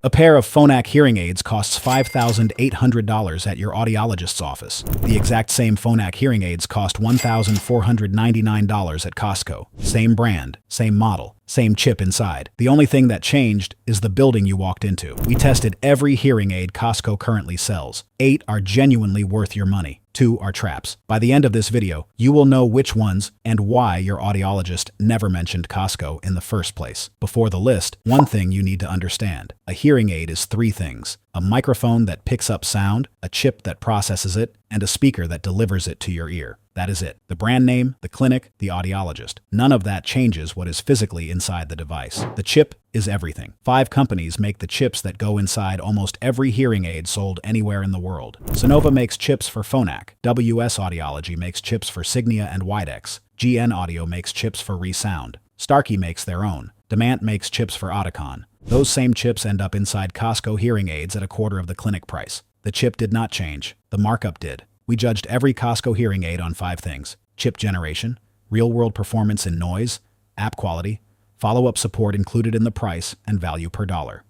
A pair of Phonak hearing aids costs $5,800 at your audiologist's office. The exact same Phonak hearing aids cost $1,499 at Costco. Same brand, same model, same chip inside. The only thing that changed is the building you walked into. We tested every hearing aid Costco currently sells. 8 are genuinely worth your money. 2 are traps. By the end of this video, you will know which ones and why your audiologist never mentioned Costco in the first place. Before the list, one thing you need to understand. A hearing aid is 3 things: a microphone that picks up sound, a chip that processes it, and a speaker that delivers it to your ear. That is it. The brand name, the clinic, the audiologist. None of that changes what is physically inside the device. The chip is everything. 5 companies make the chips that go inside almost every hearing aid sold anywhere in the world. Sonova makes chips for Phonak. WS Audiology makes chips for Signia and Widex. GN Audio makes chips for ReSound. Starkey makes their own. Demant makes chips for Oticon. Those same chips end up inside Costco hearing aids at a quarter of the clinic price. The chip did not change. The markup did. We judged every Costco hearing aid on 5 things: chip generation, real-world performance in noise, app quality, follow-up support included in the price, and value per dollar.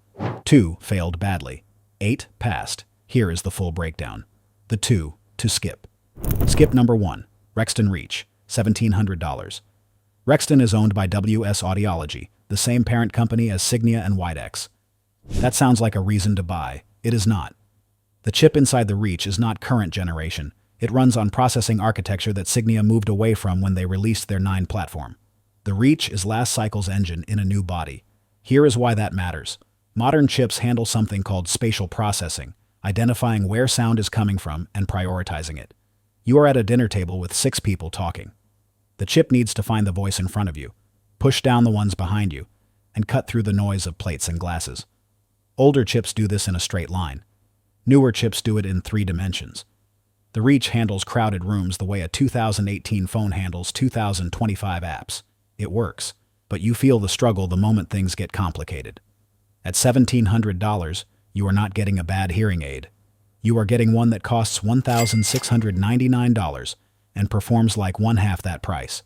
2 failed badly. 8 passed. Here is the full breakdown. The 2 to skip. Skip number 1, Rexton Reach, $1,700. Rexton is owned by WS Audiology, the same parent company as Signia and Widex. That sounds like a reason to buy. It is not. The chip inside the Reach is not current generation. It runs on processing architecture that Signia moved away from when they released their 9 platform. The Reach is last cycle's engine in a new body. Here is why that matters. Modern chips handle something called spatial processing, identifying where sound is coming from and prioritizing it. You are at a dinner table with 6 people talking. The chip needs to find the voice in front of you, push down the ones behind you, and cut through the noise of plates and glasses. Older chips do this in a straight line. Newer chips do it in 3 dimensions. The Reach handles crowded rooms the way a 2018 phone handles 2025 apps. It works, but you feel the struggle the moment things get complicated. At $1,700, you are not getting a bad hearing aid. You are getting one that costs $1,699 and performs like 1/2 that price.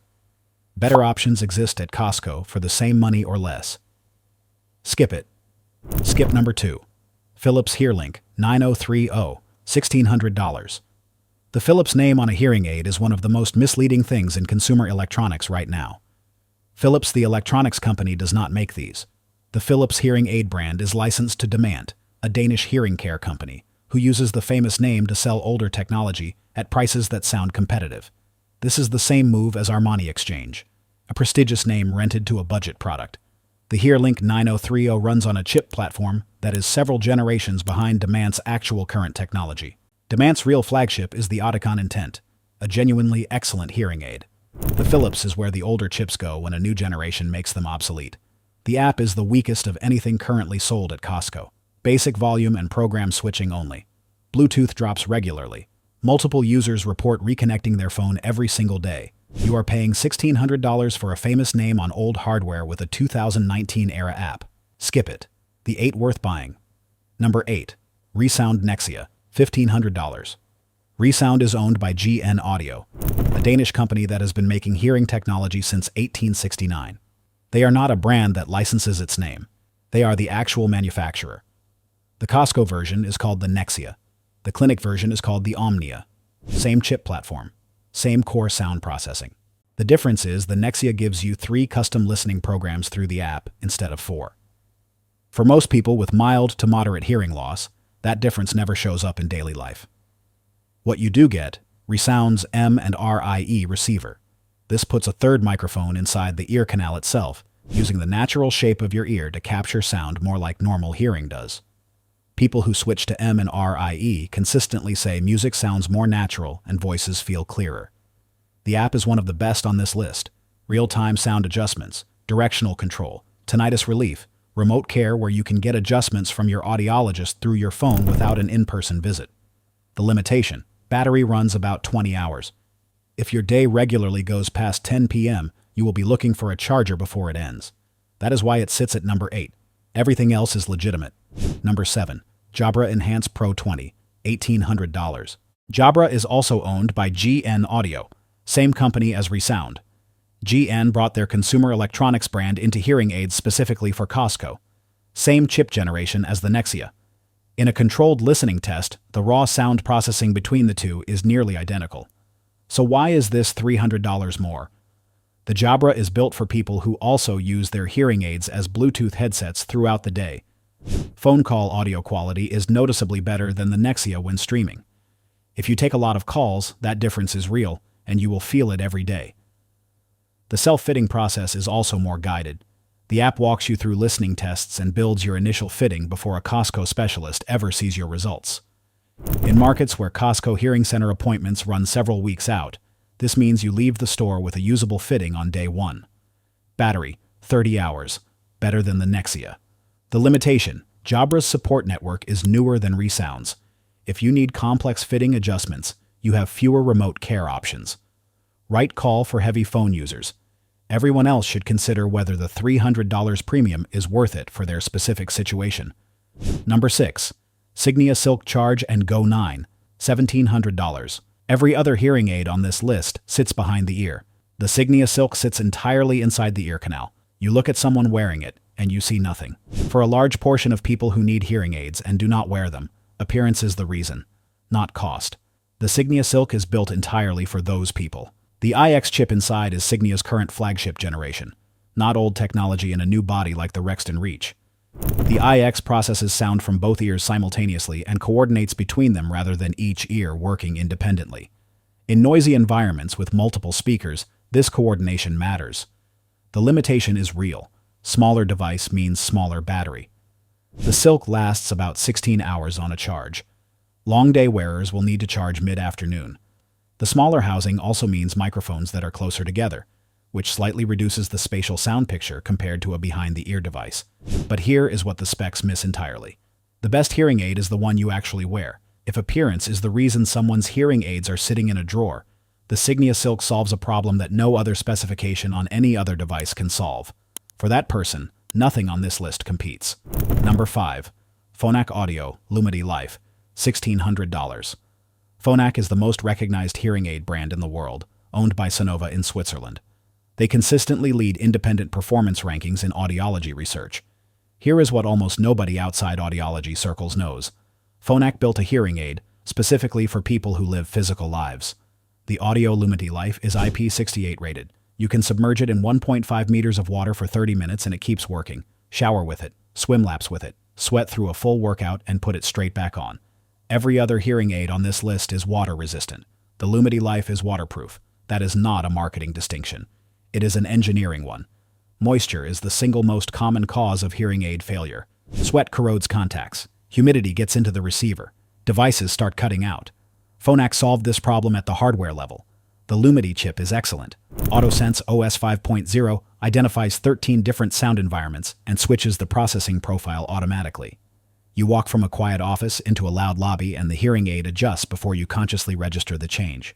Better options exist at Costco for the same money or less. Skip it. Skip number 2. Philips HearLink 9030, $1,600. The Philips name on a hearing aid is one of the most misleading things in consumer electronics right now. Philips, the electronics company, does not make these. The Philips hearing aid brand is licensed to Demant, a Danish hearing care company, who uses the famous name to sell older technology at prices that sound competitive. This is the same move as Armani Exchange, a prestigious name rented to a budget product. The HearLink 9030 runs on a chip platform that is several generations behind Demant's actual current technology. Demant's real flagship is the Oticon Intent, a genuinely excellent hearing aid. The Philips is where the older chips go when a new generation makes them obsolete. The app is the weakest of anything currently sold at Costco. Basic volume and program switching only. Bluetooth drops regularly. Multiple users report reconnecting their phone every single day. You are paying $1,600 for a famous name on old hardware with a 2019-era app. Skip it. The 8 worth buying. Number 8. ReSound Nexia, $1,500. ReSound is owned by GN Audio, a Danish company that has been making hearing technology since 1869. They are not a brand that licenses its name. They are the actual manufacturer. The Costco version is called the Nexia. The clinic version is called the Omnia. Same chip platform. Same core sound processing. The difference is the Nexia gives you 3 custom listening programs through the app instead of 4. For most people with mild to moderate hearing loss, that difference never shows up in daily life. What you do get, ReSound's M&RIE receiver. This puts a 3rd microphone inside the ear canal itself, using the natural shape of your ear to capture sound more like normal hearing does. People who switch to M&RIE consistently say music sounds more natural and voices feel clearer. The app is one of the best on this list. Real-time sound adjustments, directional control, tinnitus relief, remote care where you can get adjustments from your audiologist through your phone without an in-person visit. The limitation: battery runs about 20 hours. If your day regularly goes past 10 p.m., you will be looking for a charger before it ends. That is why it sits at number 8. Everything else is legitimate. Number 7. Jabra Enhance Pro 20, $1,800. Jabra is also owned by GN Audio, same company as ReSound. GN brought their consumer electronics brand into hearing aids specifically for Costco. Same chip generation as the Nexia. In a controlled listening test, the raw sound processing between the two is nearly identical. So why is this $300 more? The Jabra is built for people who also use their hearing aids as Bluetooth headsets throughout the day. Phone call audio quality is noticeably better than the Nexia when streaming. If you take a lot of calls, that difference is real, and you will feel it every day. The self-fitting process is also more guided. The app walks you through listening tests and builds your initial fitting before a Costco specialist ever sees your results. In markets where Costco hearing center appointments run several weeks out, this means you leave the store with a usable fitting on day 1. Battery, 30 hours, better than the Nexia. The limitation, Jabra's support network is newer than ReSound's. If you need complex fitting adjustments, you have fewer remote care options. Right call for heavy phone users. Everyone else should consider whether the $300 premium is worth it for their specific situation. Number 6. Signia Silk Charge and Go 9, $1,700. Every other hearing aid on this list sits behind the ear. The Signia Silk sits entirely inside the ear canal. You look at someone wearing it, and you see nothing. For a large portion of people who need hearing aids and do not wear them, appearance is the reason, not cost. The Signia Silk is built entirely for those people. The iX chip inside is Signia's current flagship generation, not old technology in a new body like the Rexton Reach. The iX processes sound from both ears simultaneously and coordinates between them rather than each ear working independently. In noisy environments with multiple speakers, this coordination matters. The limitation is real. Smaller device means smaller battery. The Silk lasts about 16 hours on a charge. Long day wearers will need to charge mid-afternoon. The smaller housing also means microphones that are closer together, which slightly reduces the spatial sound picture compared to a behind-the-ear device. But here is what the specs miss entirely. The best hearing aid is the one you actually wear. If appearance is the reason someone's hearing aids are sitting in a drawer, the Signia Silk solves a problem that no other specification on any other device can solve. For that person, nothing on this list competes. Number 5. Phonak Audio Lumity Life, $1,600. Phonak is the most recognized hearing aid brand in the world, owned by Sonova in Switzerland. They consistently lead independent performance rankings in audiology research. Here is what almost nobody outside audiology circles knows. Phonak built a hearing aid specifically for people who live physical lives. The Audio Lumity Life is IP68 rated. You can submerge it in 1.5 meters of water for 30 minutes and it keeps working. Shower with it, swim laps with it, sweat through a full workout and put it straight back on. Every other hearing aid on this list is water resistant. The Lumity Life is waterproof. That is not a marketing distinction. It is an engineering one. Moisture is the single most common cause of hearing aid failure. Sweat corrodes contacts. Humidity gets into the receiver. Devices start cutting out. Phonak solved this problem at the hardware level. The Lumity chip is excellent. AutoSense OS 5.0 identifies 13 different sound environments and switches the processing profile automatically. You walk from a quiet office into a loud lobby and the hearing aid adjusts before you consciously register the change.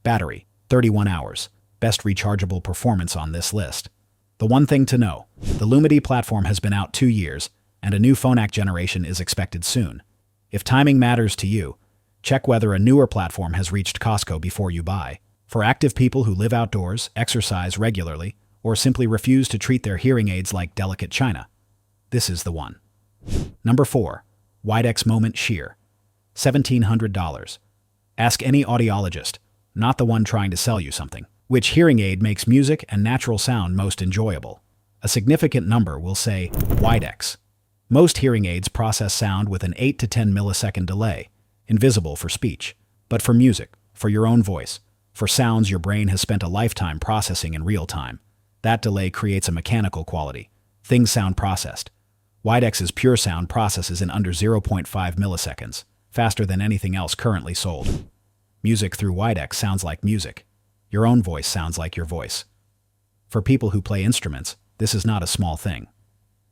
Battery, 31 hours. Best rechargeable performance on this list. The one thing to know, the Lumity platform has been out 2 years, and a new Phonak generation is expected soon. If timing matters to you, check whether a newer platform has reached Costco before you buy. For active people who live outdoors, exercise regularly, or simply refuse to treat their hearing aids like delicate china, this is the one. Number 4. Widex Moment Sheer, $1,700. Ask any audiologist, not the one trying to sell you something, which hearing aid makes music and natural sound most enjoyable. A significant number will say Widex. Most hearing aids process sound with an 8 to 10 millisecond delay, invisible for speech, but for music, for your own voice, for sounds your brain has spent a lifetime processing in real time. That delay creates a mechanical quality. Things sound processed. Widex's pure sound processes in under 0.5 milliseconds, faster than anything else currently sold. Music through Widex sounds like music. Your own voice sounds like your voice. For people who play instruments, this is not a small thing.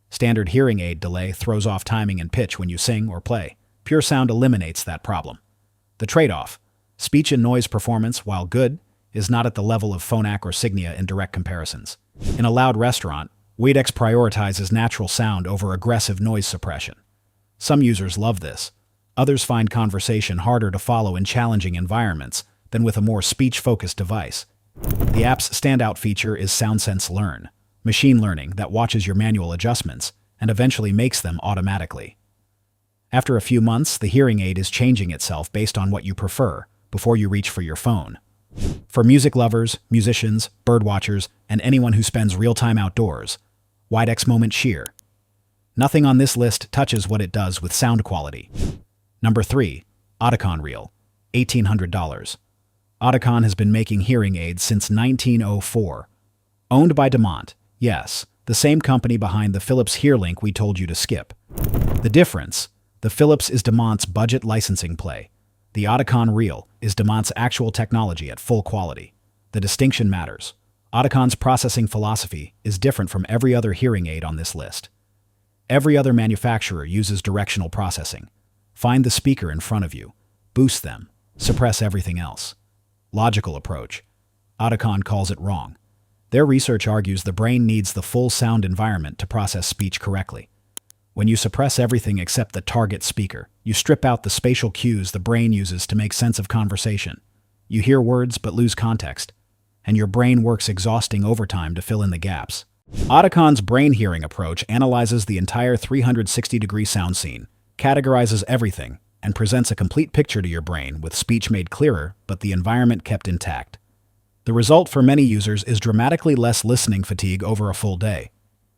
Standard hearing aid delay throws off timing and pitch when you sing or play. Pure sound eliminates that problem. The trade-off, speech and noise performance, while good, is not at the level of Phonak or Signia in direct comparisons. In a loud restaurant, Widex prioritizes natural sound over aggressive noise suppression. Some users love this. Others find conversation harder to follow in challenging environments than with a more speech-focused device. The app's standout feature is SoundSense Learn, machine learning that watches your manual adjustments and eventually makes them automatically. After a few months, the hearing aid is changing itself based on what you prefer before you reach for your phone. For music lovers, musicians, birdwatchers, and anyone who spends real time outdoors, Widex Moment Sheer. Nothing on this list touches what it does with sound quality. Number 3. Oticon Real, $1,800. Oticon has been making hearing aids since 1904. Owned by Demont, yes, the same company behind the Philips HearLink we told you to skip. The difference? The Philips is Demont's budget licensing play. The Oticon Real is Demont's actual technology at full quality. The distinction matters. Oticon's processing philosophy is different from every other hearing aid on this list. Every other manufacturer uses directional processing. Find the speaker in front of you, boost them, suppress everything else. Logical approach. Oticon calls it wrong. Their research argues the brain needs the full sound environment to process speech correctly. When you suppress everything except the target speaker, you strip out the spatial cues the brain uses to make sense of conversation. You hear words but lose context, and your brain works exhausting overtime to fill in the gaps. Oticon's brain hearing approach analyzes the entire 360-degree sound scene, categorizes everything, and presents a complete picture to your brain with speech made clearer but the environment kept intact. The result for many users is dramatically less listening fatigue over a full day.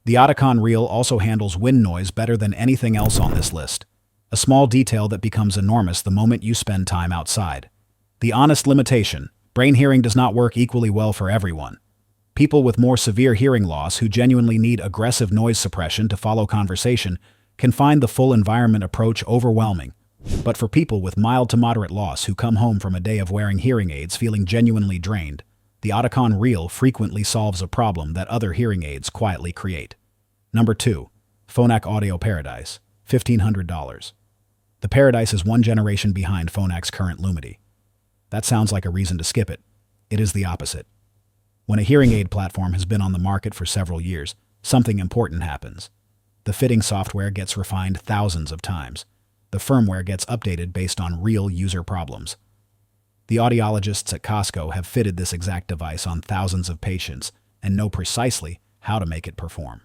The Oticon Real also handles wind noise better than anything else on this list, a small detail that becomes enormous the moment you spend time outside. The honest limitation: brain hearing does not work equally well for everyone. People with more severe hearing loss who genuinely need aggressive noise suppression to follow conversation can find the full environment approach overwhelming. But for people with mild to moderate loss who come home from a day of wearing hearing aids feeling genuinely drained, the Oticon Real frequently solves a problem that other hearing aids quietly create. Number 2. Phonak Audio Paradise, $1,500. The Paradise is one generation behind Phonak's current Lumity. That sounds like a reason to skip it. It is the opposite. When a hearing aid platform has been on the market for several years, something important happens. The fitting software gets refined thousands of times. The firmware gets updated based on real user problems. The audiologists at Costco have fitted this exact device on thousands of patients and know precisely how to make it perform.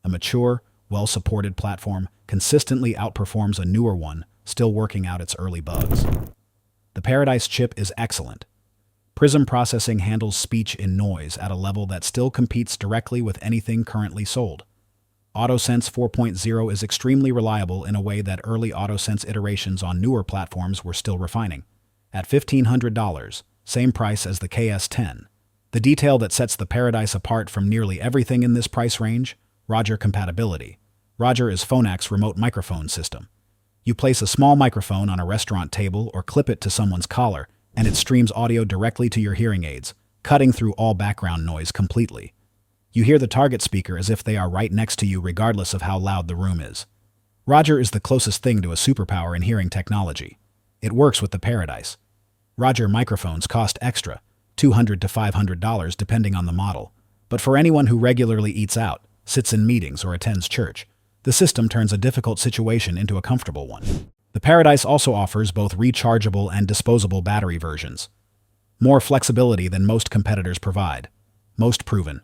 A mature, well-supported platform consistently outperforms a newer one still working out its early bugs. The Paradise chip is excellent. Prism processing handles speech in noise at a level that still competes directly with anything currently sold. AutoSense 4.0 is extremely reliable in a way that early AutoSense iterations on newer platforms were still refining. At $1,500, same price as the KS10. The detail that sets the Paradise apart from nearly everything in this price range: Roger compatibility. Roger is Phonak's remote microphone system. You place a small microphone on a restaurant table or clip it to someone's collar, and it streams audio directly to your hearing aids, cutting through all background noise completely. You hear the target speaker as if they are right next to you regardless of how loud the room is. Roger is the closest thing to a superpower in hearing technology. It works with the Paradise. Roger microphones cost extra, $200 to $500 depending on the model, but for anyone who regularly eats out, sits in meetings, or attends church, the system turns a difficult situation into a comfortable one. The Paradise also offers both rechargeable and disposable battery versions. More flexibility than most competitors provide. Most proven.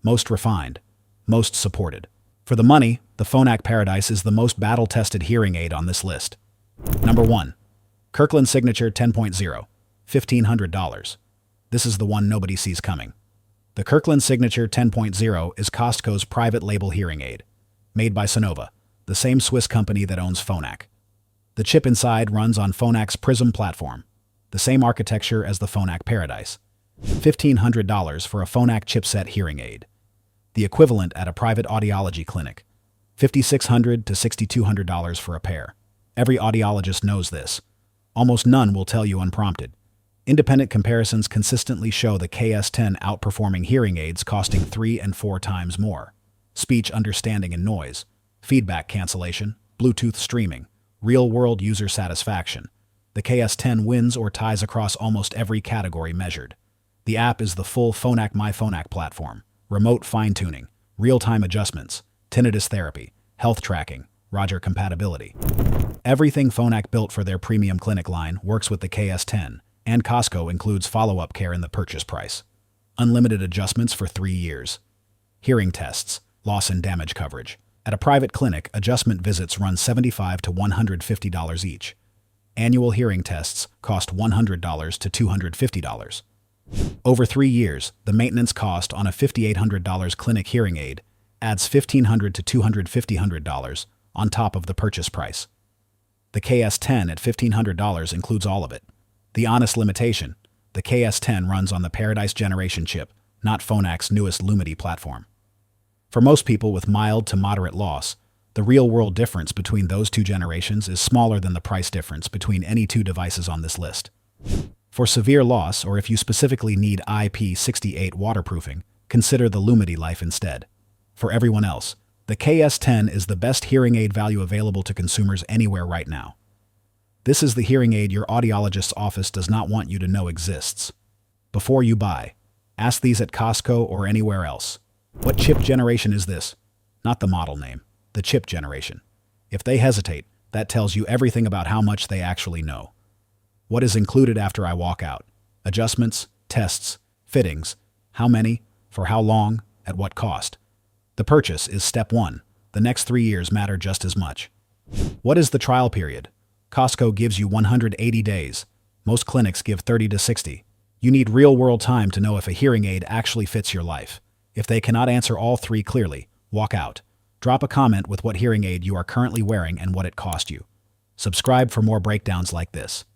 Most refined. Most supported. For the money, the Phonak Paradise is the most battle-tested hearing aid on this list. Number 1. Kirkland Signature 10.0, $1,500. This is the one nobody sees coming. The Kirkland Signature 10.0 is Costco's private label hearing aid, made by Sonova, the same Swiss company that owns Phonak. The chip inside runs on Phonak's Prism platform, the same architecture as the Phonak Paradise. $1,500 for a Phonak chipset hearing aid. The equivalent at a private audiology clinic. $5,600 to $6,200 for a pair. Every audiologist knows this. Almost none will tell you unprompted. Independent comparisons consistently show the KS10 outperforming hearing aids costing 3 and 4 times more. Speech understanding and noise, feedback cancellation, Bluetooth streaming, real-world user satisfaction. The KS10 wins or ties across almost every category measured. The app is the full Phonak MyPhonak platform. Remote fine-tuning, real-time adjustments, tinnitus therapy, health tracking, Roger compatibility. Everything Phonak built for their premium clinic line works with the KS10, and Costco includes follow-up care in the purchase price. Unlimited adjustments for 3 years. Hearing tests, loss and damage coverage. At a private clinic, adjustment visits run $75 to $150 each. Annual hearing tests cost $100 to $250. Over 3 years, the maintenance cost on a $5,800 clinic hearing aid adds $1,500 to $250 on top of the purchase price. The KS10 at $1,500 includes all of it. The honest limitation: the KS10 runs on the Paradise Generation chip, not Phonak's newest Lumity platform. For most people with mild to moderate loss, the real-world difference between those two generations is smaller than the price difference between any two devices on this list. For severe loss, or if you specifically need IP68 waterproofing, consider the Lumity Life instead. For everyone else, the KS10 is the best hearing aid value available to consumers anywhere right now. This is the hearing aid your audiologist's office does not want you to know exists. Before you buy, ask these at Costco or anywhere else. What chip generation is this? Not the model name, the chip generation. If they hesitate, that tells you everything about how much they actually know. What is included after I walk out? Adjustments, tests, fittings, how many, for how long, at what cost? The purchase is step 1. The next 3 years matter just as much. What is the trial period? Costco gives you 180 days. Most clinics give 30 to 60. You need real-world time to know if a hearing aid actually fits your life. If they cannot answer all 3 clearly, walk out. Drop a comment with what hearing aid you are currently wearing and what it cost you. Subscribe for more breakdowns like this.